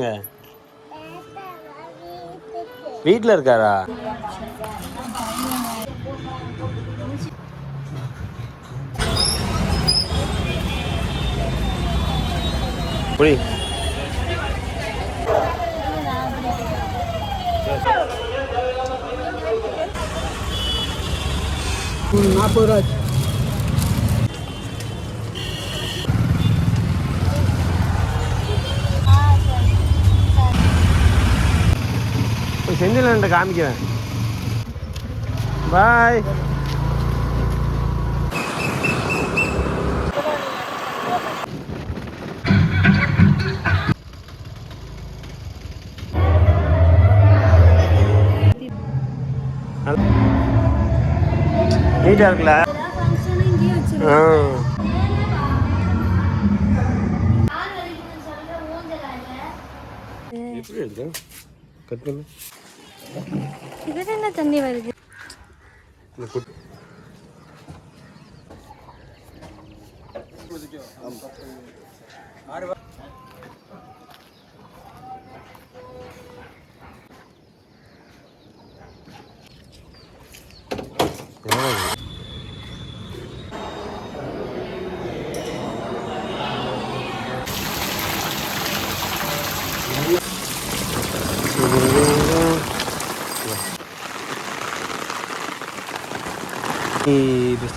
எங்க? வீட்டில் இருக்காரா? புரி 40 ரூபா. செந்தில் காமிக்கிறேன். பாய். நீட்டா இருக்குல்ல? எப்படி இருக்கு? கட் பண்ணு. இதுல என்ன தண்ணி வருது?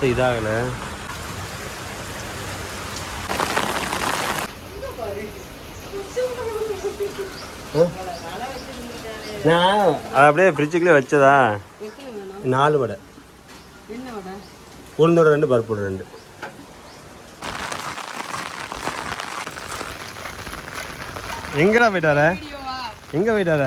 இதாகல. நான் அப்படியே ஃப்ரிட்ஜுக்குள்ளே வச்சதா. 4 வடை, உளுந்தோட 2, பருப்போட 2. எங்கடா போயிட்டார? எங்க போயிட்டார?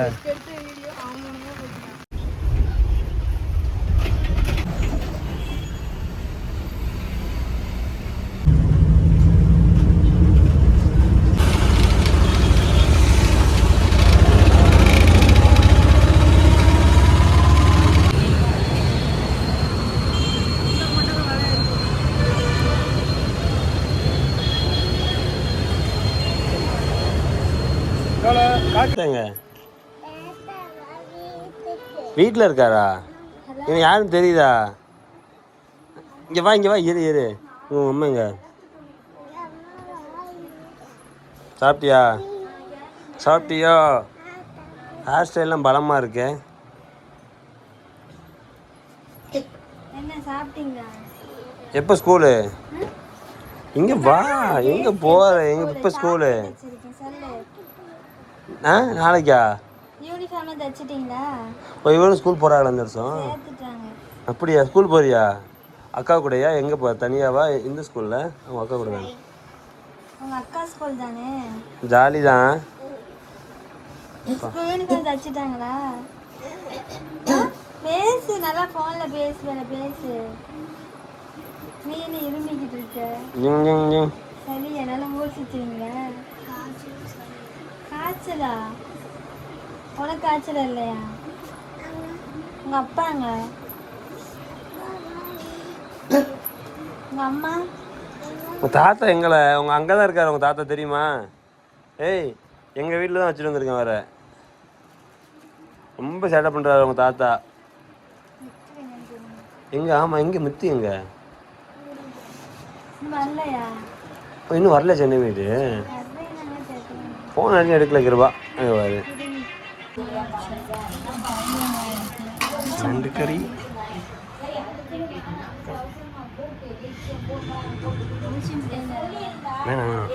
காட்டுங்க. வீட்டில் இருக்காரா? இவன் யாருன்னு தெரியுதா? இங்கே வா, இங்கே வா. இரு உங்கள் அம்மாங்க. சாப்பிட்டியா? ஹேர் ஸ்டைல்லாம் பலமாக இருக்கு. எப்போ ஸ்கூலு? இங்கே வா. எங்கே போகிற? எப்போ ஸ்கூலு? நாளைக்கா? யூனிஃபார்ம் தச்சிட்டீங்களா? இவனும் ஸ்கூல் போகிறாங்களா இந்த வருஷம்? அப்படியா? ஸ்கூல் போறியா? அக்கா கூடயா? எங்கே போ? தனியாவா? இந்த ஸ்கூலில்? அவங்க அக்கா கூட தானே? உங்க அக்கா ஸ்கூல் தானே? ஜாலி தான். யூனிஃபார்ம் தச்சிட்டாங்களா? பேசு, நல்லா ஃபோனில் பேசு. நீ என்ன இருமிக்கிட்டு இருக்க? சரி, என்னால் மூசிச்சிங்களா? காய்ச்சலா? உனக்கு காய்ச்சல் இல்லையா? உங்க அப்பாங்க? உங்க அம்மா? உங்கள் தாத்தா எங்களை? உங்கள் அங்கே தான் இருக்கார். உங்கள் தாத்தா தெரியுமா? ஏய், எங்கள் வீட்டில் தான் வச்சுட்டு வந்திருக்கேன் வேறு. ரொம்ப சேட்டை பண்ணுறாரு உங்கள் தாத்தா. எங்கே? ஆமாம், எங்கே முத்தி? எங்கே? இன்னும் வரல சென்னை வீடு. ஃபோன் அடிச்சு எடுக்கல. கிருபா வாரு. நண்டு கறி. வேணாம்.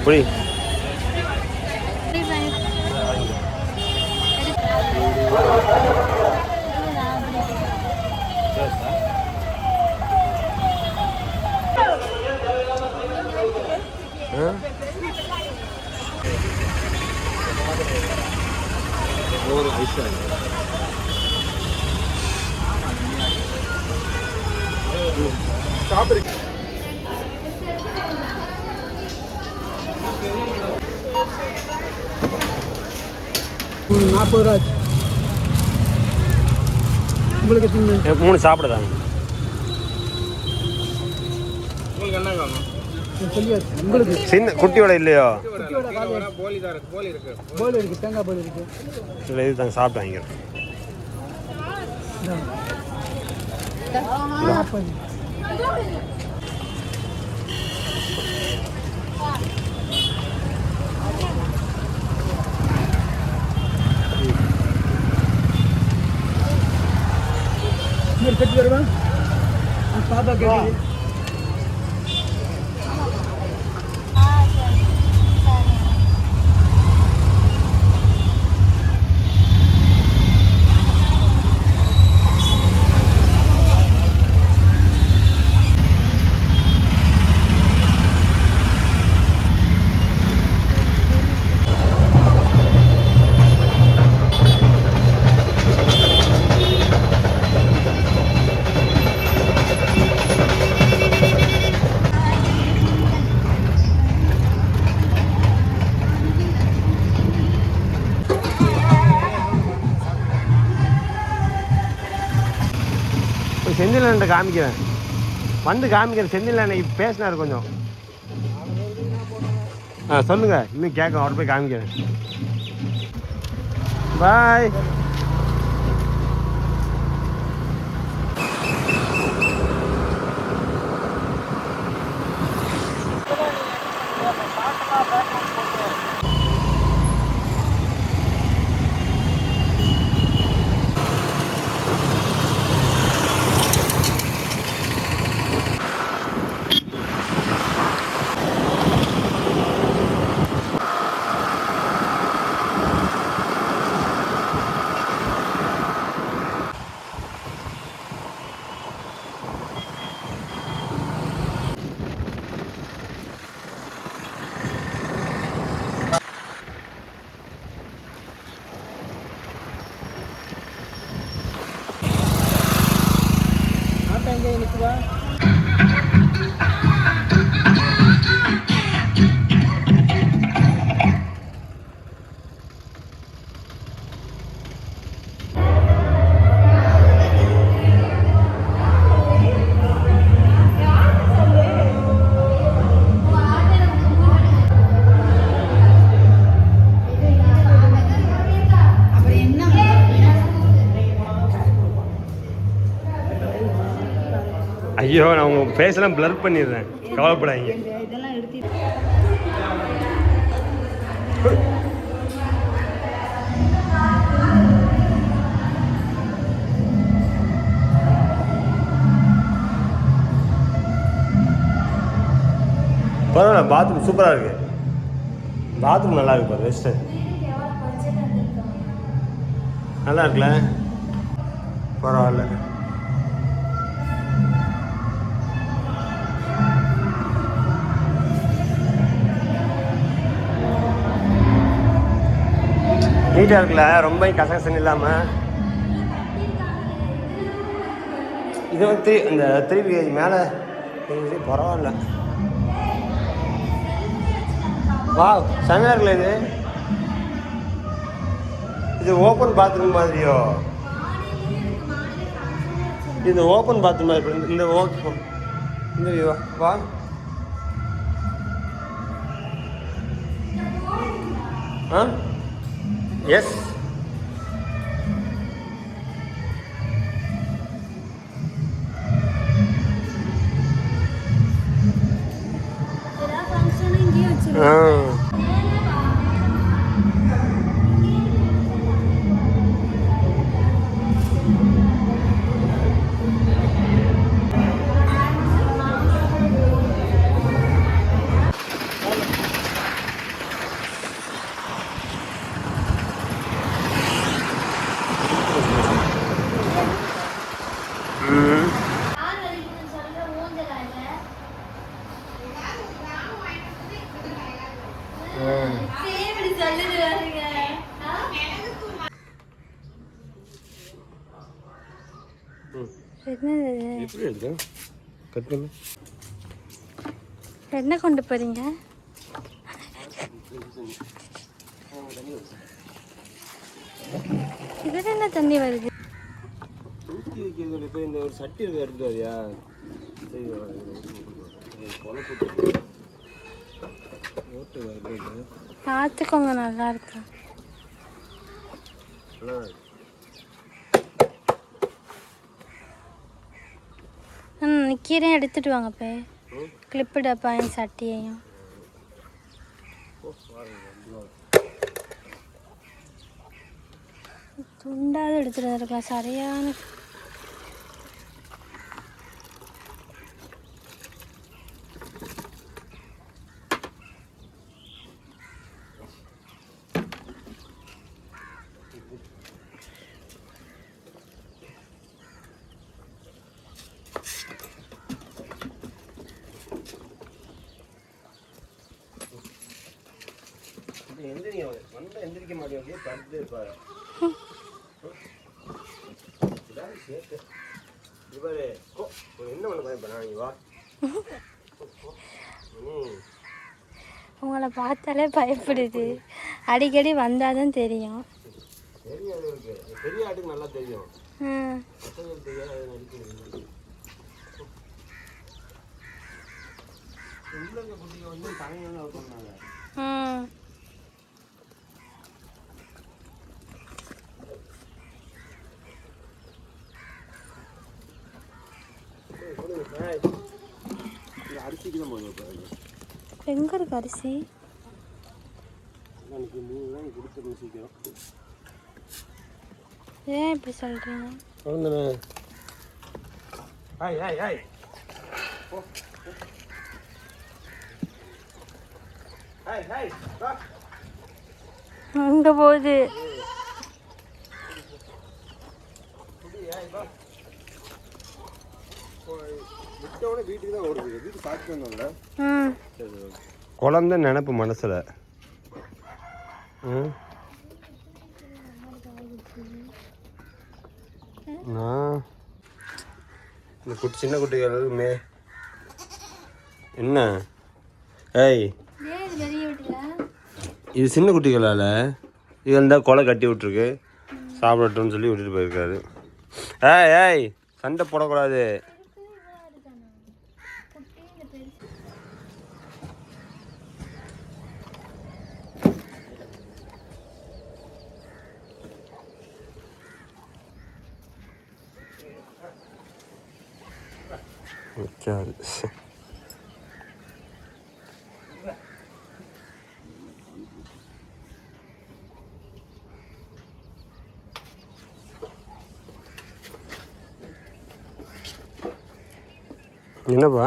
புரி ஷாப் இருக்கு. ம், 40 ரூபா ஆச்சு. உங்களுக்கு எத்தனை? 3 சாப்பிடுதாங்க. உங்களுக்கு என்ன வேணும்? சொல்லியாச்சு. உங்களுக்கு சின்ன குட்டியோட இல்லையோ? குட்டியோட காலி போலி தான் இருக்கு. போலி இருக்கு. போல் இருக்குது, தேங்காய் போல் இருக்குது. இல்லை இது தாங்க சாப்பிட்டு வாங்கிக்கிறேன். 40. இன்னொரு செட்டு வருவா பாப்பா கேட்குது. செந்தில் காமிக்கிறேன், வந்து காமிக்கிறேன். செந்தில் அன்னைக்கு பேசினார் கொஞ்சம். சொல்லுங்க, இன்னும் கேட்க அவரை போய் காமிக்கிறேன். பாய். எங்கே நிற்குவா? ஐயோ, நான் உங்கள் ஃபேஸ்லாம் பிளர் பண்ணிடுறேன், கவலைப்படாதீங்க. இதெல்லாம் எடுத்து பரவாயில்ல, பாத்ரூம் சூப்பராக இருக்குது. பாத்ரூம் நல்லா இருக்கு பாரு, வெஸ்டர்ன் நல்லா இருக்குல்ல, பரவாயில்ல. நீட்டாக இருக்குல்ல, ரொம்ப கசகசன்னு இல்லாமல். இது வந்து இந்த 3 மேலே பரவாயில்ல. வா, செமையாக இருக்குல்ல இது. இது ஓப்பன் பாத்ரூம் மாதிரியோ? இது ஓப்பன் பாத்ரூம் மாதிரி. இந்த ஓப்பன் இந்த வியூவா? வா. ஆ எஸ். என்னது எப்படி இருக்கு? கட் பண்ணு. என்ன கொண்டு போறீங்க? இதுல என்ன தண்ணி வருது? ஊற்றி வைக்கிறது இப்போ இந்த ஒரு சட்டி எடுத்துட்டு வரியா? சரி ஓட்டு வருது. பார்த்துக்கோங்க, நல்லா இருக்கு. கீரையும் எடுத்துட்டு வாங்க போய். கிளிப்பு டப்பாயும் சட்டியையும். துண்டாவது எடுத்துட்டு வந்துருக்கலாம். சரியான எந்திரிக்க மாட்டேங்க. படுத்து இருப்பாரு. இவரு என்ன பண்ண போறேன்? வா. உங்களை பார்த்தாலே பயப்படுது. அடிக்கடி வந்தாதான் தெரியும். பெரிய ஆட்டுக்கு நல்லா தெரியும். குட்டிங்க வந்து தனியாக பண்ணாங்க. அரிசிக்கு தான் போடுவோம். எங்க இருக்கு அரிசி? அன்னைக்கு 3 தான் கொடுத்துருங்க சீக்கிரம். ஏன் இப்படி சொல்றீங்க? அவ்வளோதானே. Hi hi hi. Hi hi. அங்க போகுது. வீட்டுக்கு தான் ஓடுது. வீட்டு பார்த்து வந்தோம்ல. குழந்தை நினப்பு மனசில். நான் இந்த சின்ன குட்டிகள் என்ன ஏய் இது சின்ன குட்டிகளால் இது இருந்தால் கொலை கட்டி விட்ருக்கு. சாப்பிடட்டும்னு சொல்லி விட்டுட்டு போயிருக்காரு. ஏய் ஏய் சண்டை போடக்கூடாது. என்னப்பா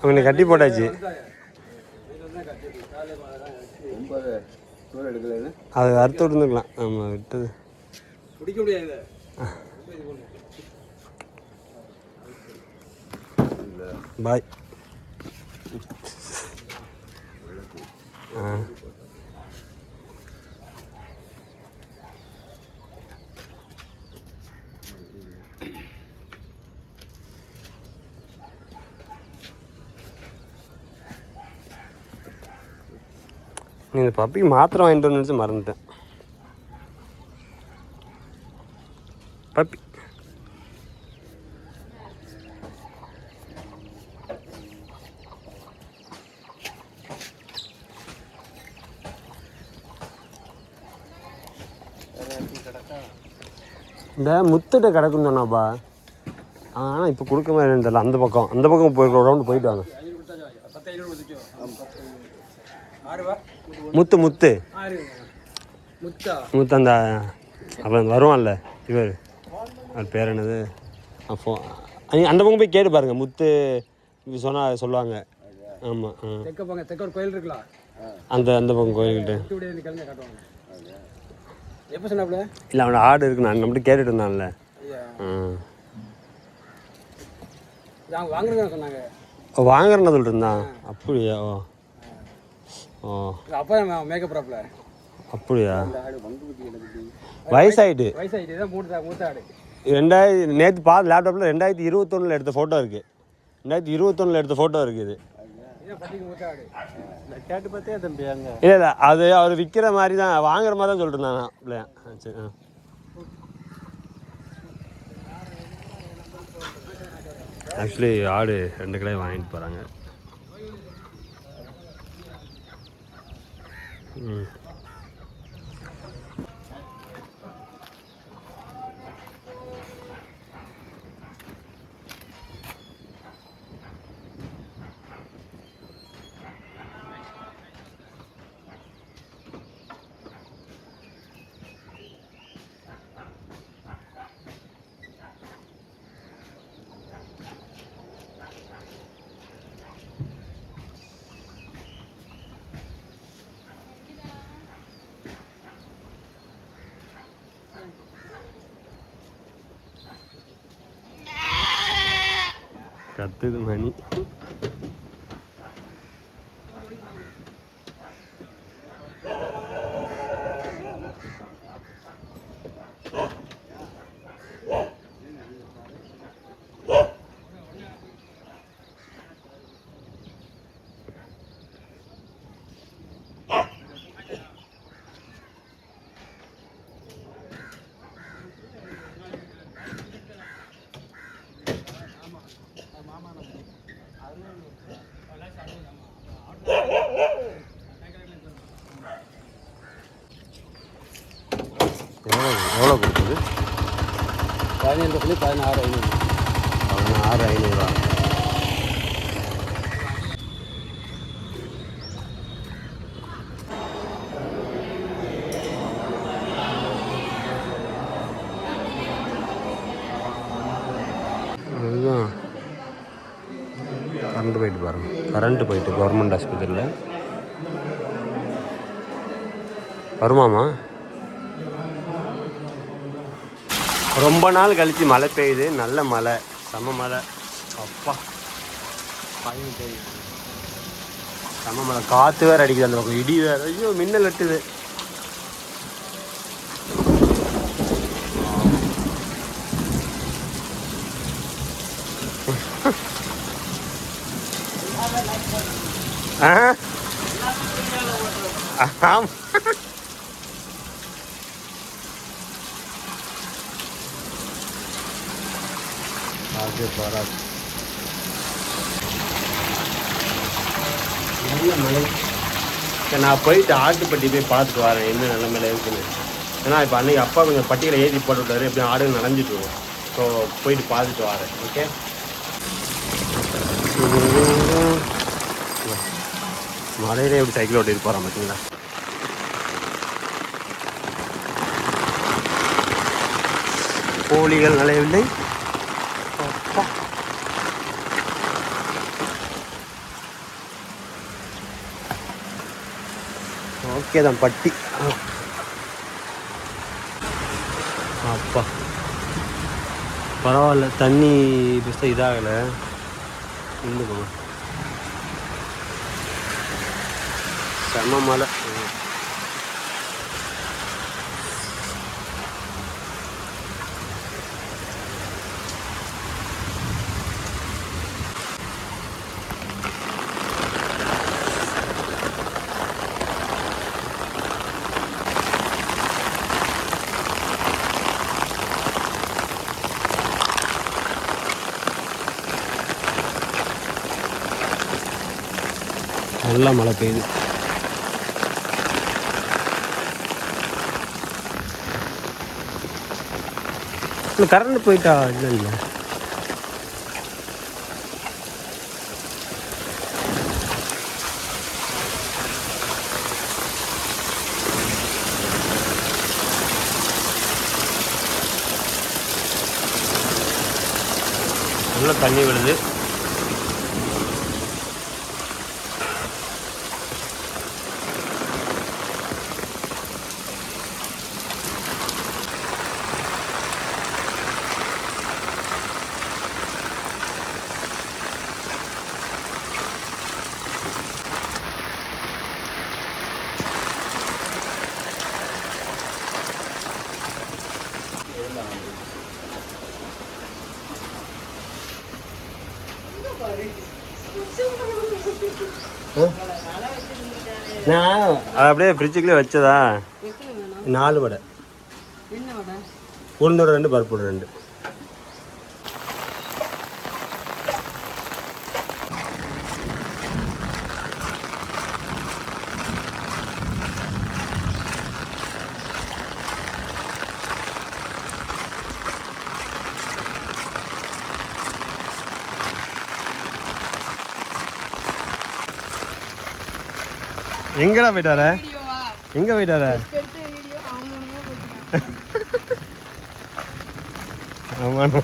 அவனை கட்டி போட்டாச்சு. அது அறுத்து விட்டுருந்துக்கலாம். ஆமாம் விட்டது பிடிக்க முடியாது. பாய். நீ இந்த பப்பிக்கு மாத்திரை வாங்கிட்டு வந்து மறந்துட்டேன். பப்பி இந்த முத்துட்ட கிடக்குன்னு சொன்னாப்பா. ஆனால் இப்போ கொடுக்க மாதிரி என்னன்னு தெரியல. அந்த பக்கம் போய் ரவுண்டு போயிட்டு வாங்க. முத்து முத்து முத்து அந்த அப்புறம் வருவான்ல இவர், அது பேர் என்னது? அந்த பக்கம் போய் கேட்டு பாருங்க. முத்து சொன்னால் சொல்லுவாங்க. ஆமாம் தெக்க ஒரு கோயில் இருக்கலாம். அந்த பக்கம் கோயில்கிட்ட எப்போ சொன்னாப்புல? இல்லை அவனோட ஆடு இருக்கு. நான் நம்மகிட்ட கேட்டுட்டு இருந்தான்ல. வாங்குறதா சொன்னாங்க. வாங்குறேன்னு சொல்லிட்டு இருந்தான். அப்படியா? ஓ ஓ அப்போ மேக்கப் ப்ராப்ல அப்படியா? வயசாயிட்டு வயசாகிட்டு தான் மூத்த ஆடு. 2000 நேற்று பார்த்து லேப்டாப்பில் 2021 எடுத்த ஃபோட்டோ இருக்குது. 2021 எடுத்த ஃபோட்டோ இருக்குது. மூத்த ஆடு கேட்டு பார்த்தே தம்பி அங்கே இல்லை இல்லை, அது அவர் விற்கிற மாதிரி தான், வாங்குற மாதிரி தான் சொல்லிட்டு இருந்தாங்க. இல்லையா? சரி. ஆக்சுவலி ஆடு 2 கிலோ வாங்கிட்டு போகிறாங்க. ம் கத்துது மணி. எவ்வளோ கொடுக்குது? 17 16,500. 16,500. அதுதான் கரண்ட்டு போயிட்டு பாருங்க. கரண்ட்டு போயிட்டு கவர்மெண்ட் ஆஸ்பத்திரியில் வருமாமா. ரொம்ப நாள் கழித்து மழை பெய்யுது. நல்ல மழை, செம்ம மழை. அப்பா செம்ம மழை. காற்று வேறு அடிக்குது அந்த பக்கம், இடி வேறு. ஐயோ மின்னல் வெட்டுது. ஆமாம். அது பராது நல்ல மழை. நான் போயிட்டு ஆட்டுப்பட்டி போய் பார்த்துட்டு வரேன் என்ன நிலைமையில இருக்குன்னு. ஏன்னா இப்போ அன்றைக்கி அப்பா கொஞ்சம் பட்டியலை ஏற்றி போட்டு விட்டாரு, எப்படியும் ஆடு நனைஞ்சிட்டு இருக்கும். ஸோ போயிட்டு பார்த்துட்டு வரேன். ஓகே. மழையிலே எப்படி சைக்கிள் ஓட்டிட்டு போகிறான் பார்த்தீங்களா? கோழிகள் நனையவில்லை. ஓகே தான் பட்டி. அப்பா பரவாயில்ல, தண்ணி பெருசாக இதாகலை. இன்னும் செம மழை. நல்லா மழை பெய்யுது. இல்லை கரண்ட் போயிட்டா? இல்லை இல்லை, நல்லா தண்ணி விழுது. நான் அது அப்படியே ஃப்ரிட்ஜுக்குள்ளே வச்சதா 4 வடை உளுந்தோட 2 பருப்போட 2 எங்கடா போயிட்டார எங்க போயிட்டார ஆமாண்ணா